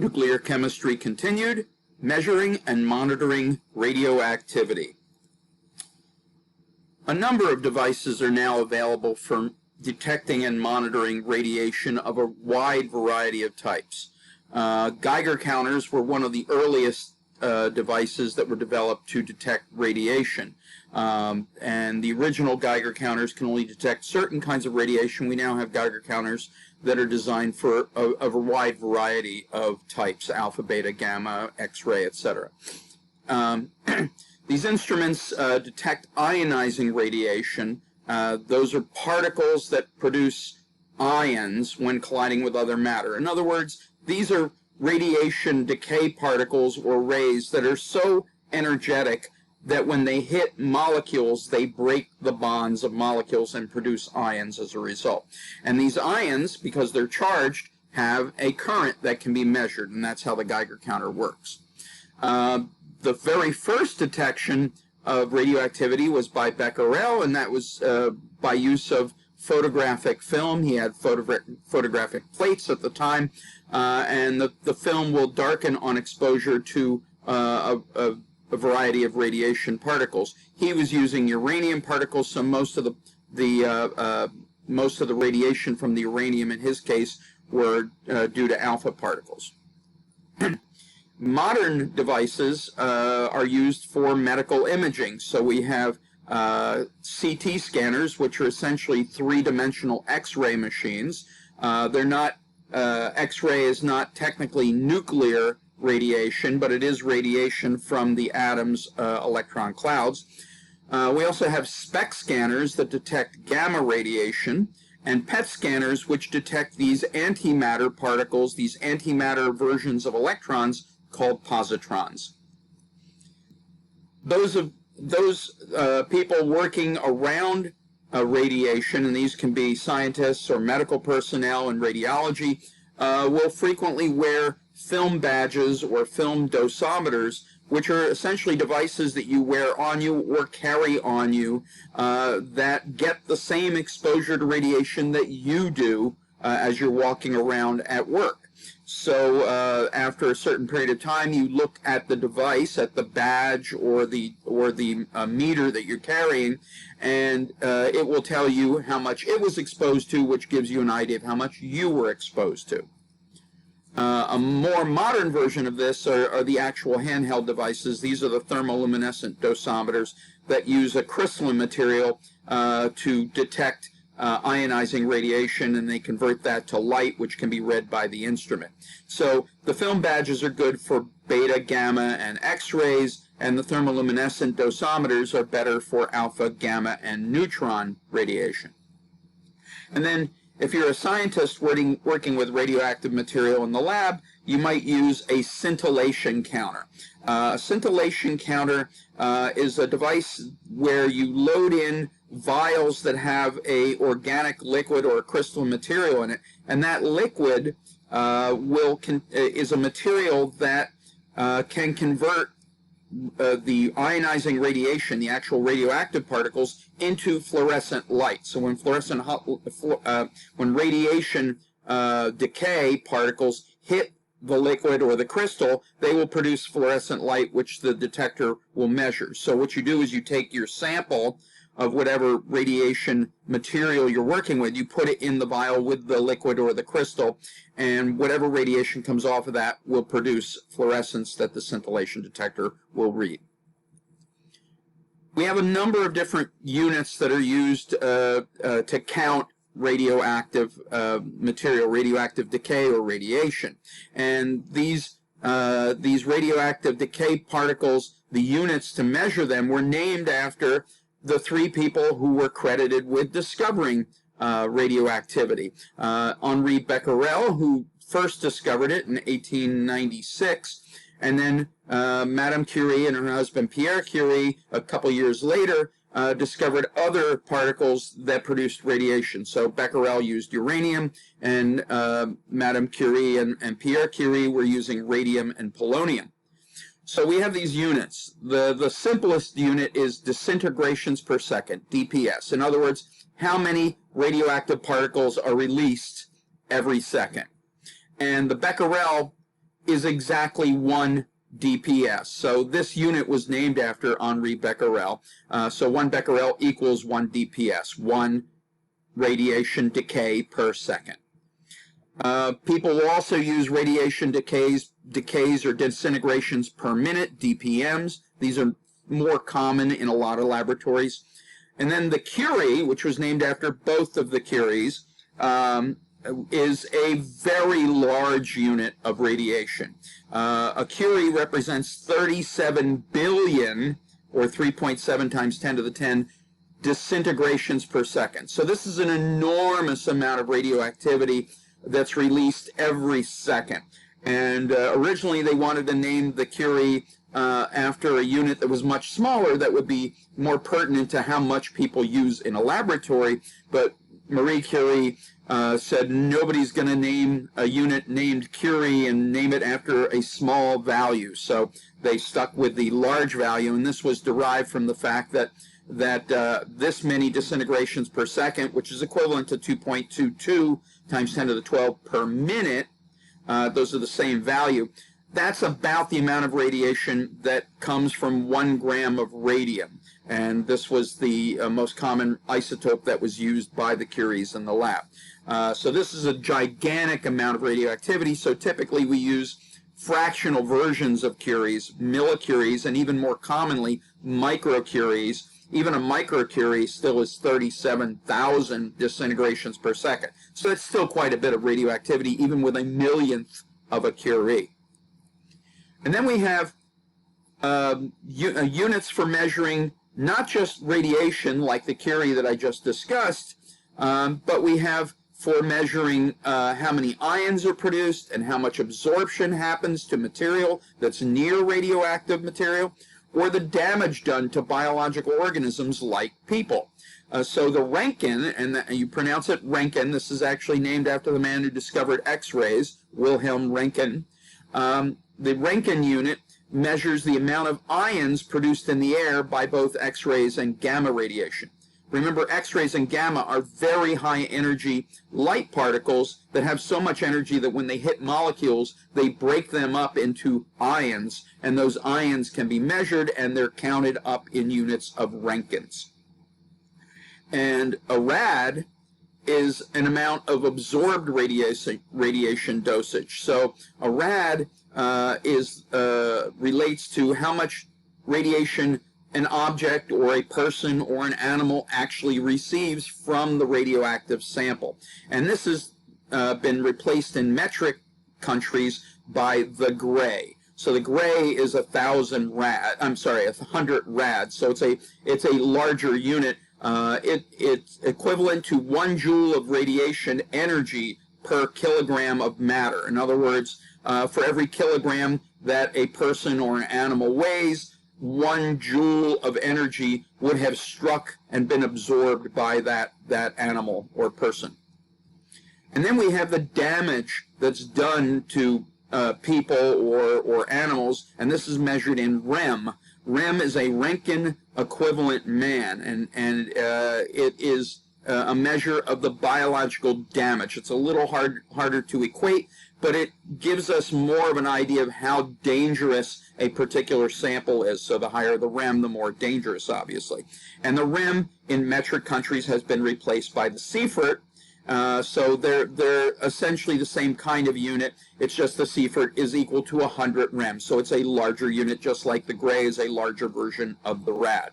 Nuclear chemistry continued, measuring and monitoring radioactivity. A number of devices are now available for detecting and monitoring radiation of a wide variety of types. Geiger counters were one of the earliest devices that were developed to detect radiation. And the original Geiger counters can only detect certain kinds of radiation. We now have Geiger counters that are designed for a wide variety of types: alpha, beta, gamma, X-ray, etc. These instruments detect ionizing radiation. Those are particles that produce ions when colliding with other matter. In other words, these are radiation decay particles or rays that are so energetic that when they hit molecules, they break the bonds of molecules and produce ions as a result. And these ions, because they're charged, have a current that can be measured, and that's how the Geiger counter works. The very first detection of radioactivity was by Becquerel, and that was by use of photographic film. He had photographic plates at the time, and the film will darken on exposure to a variety of radiation particles. He was using uranium particles, so most of the radiation from the uranium in his case were due to alpha particles. Modern devices are used for medical imaging. So we have CT scanners, which are essentially three-dimensional X-ray machines. They're not, X-ray is not technically nuclear radiation, but it is radiation from the atom's electron clouds. We also have SPECT scanners that detect gamma radiation, and PET scanners which detect these antimatter particles, these antimatter versions of electrons called positrons. Those people working around radiation, and these can be scientists or medical personnel in radiology, will frequently wear film badges or film dosimeters, which are essentially devices that you wear on you or carry on you that get the same exposure to radiation that you do as you're walking around at work. So after a certain period of time, you look at the device, at the badge or the meter that you're carrying, and it will tell you how much it was exposed to, which gives you an idea of how much you were exposed to. A more modern version of this are the actual handheld devices. These are the thermoluminescent dosimeters that use a crystalline material to detect ionizing radiation, and they convert that to light, which can be read by the instrument. So the film badges are good for beta, gamma, and X-rays, and the thermoluminescent dosimeters are better for alpha, gamma, and neutron radiation. And then if you're a scientist working with radioactive material in the lab, you might use a scintillation counter. A scintillation counter is a device where you load in vials that have a organic liquid or a crystalline material in it, and that liquid is a material that can convert the ionizing radiation, the actual radioactive particles, into fluorescent light. So when radiation decay particles hit the liquid or the crystal, they will produce fluorescent light, which the detector will measure. So what you do is you take your sample of whatever radiation material you're working with, you put it in the vial with the liquid or the crystal, and whatever radiation comes off of that will produce fluorescence that the scintillation detector will read. We have a number of different units that are used to count radioactive material, radioactive decay or radiation. And these radioactive decay particles, the units to measure them, were named after the three people who were credited with discovering radioactivity. Henri Becquerel, who first discovered it in 1896, and then Madame Curie and her husband Pierre Curie, a couple years later, discovered other particles that produced radiation. So Becquerel used uranium, and Madame Curie and Pierre Curie were using radium and polonium. So we have these units. The simplest unit is disintegrations per second, DPS. In other words, how many radioactive particles are released every second. And the Becquerel is exactly 1 DPS. So this unit was named after Henri Becquerel. So 1 becquerel equals 1 DPS, 1 radiation decay per second. People will also use radiation decays or disintegrations per minute, DPMs. These are more common in a lot of laboratories. And then the Curie, which was named after both of the Curies, is a very large unit of radiation. A Curie represents 37 billion, or 3.7 times 10 to the 10, disintegrations per second. So this is an enormous amount of radioactivity that's released every second. And originally they wanted to name the Curie after a unit that was much smaller that would be more pertinent to how much people use in a laboratory, but Marie Curie said nobody's going to name a unit named Curie and name it after a small value. So they stuck with the large value, and this was derived from the fact that this many disintegrations per second, which is equivalent to 2.22 times 10 to the 12 per minute, those are the same value. That's about the amount of radiation that comes from 1 gram of radium. And this was the most common isotope that was used by the Curies in the lab. So this is a gigantic amount of radioactivity. So typically we use fractional versions of Curies, millicuries, and even more commonly, microcuries. Even a microcurie still is 37,000 disintegrations per second. So that's still quite a bit of radioactivity, even with a millionth of a Curie. And then we have units for measuring not just radiation like the Curie that I just discussed, but we have for measuring how many ions are produced and how much absorption happens to material that's near radioactive material, or the damage done to biological organisms like people. So the Roentgen, and you pronounce it Roentgen, this is actually named after the man who discovered X-rays, Wilhelm Roentgen. The Roentgen unit measures the amount of ions produced in the air by both X-rays and gamma radiation. Remember, X-rays and gamma are very high energy light particles that have so much energy that when they hit molecules, they break them up into ions, and those ions can be measured, and they're counted up in units of Roentgens. And a rad is an amount of absorbed radiation dosage. So a rad relates to how much radiation an object or a person or an animal actually receives from the radioactive sample. And this has been replaced in metric countries by the gray. So the gray is 100 rad. So it's a larger unit. It's equivalent to 1 joule of radiation energy per kilogram of matter. In other words, for every kilogram that a person or an animal weighs, 1 joule of energy would have struck and been absorbed by that animal or person. And then we have the damage that's done to people or animals, and this is measured in rem. Rem is a Roentgen equivalent man, and it is a measure of the biological damage. It's a little harder to equate, but it gives us more of an idea of how dangerous a particular sample is. So the higher the rem, the more dangerous, obviously. And the rem in metric countries has been replaced by the Sievert. So they're essentially the same kind of unit. It's just the Sievert is equal to 100 rem. So it's a larger unit, just like the gray is a larger version of the rad.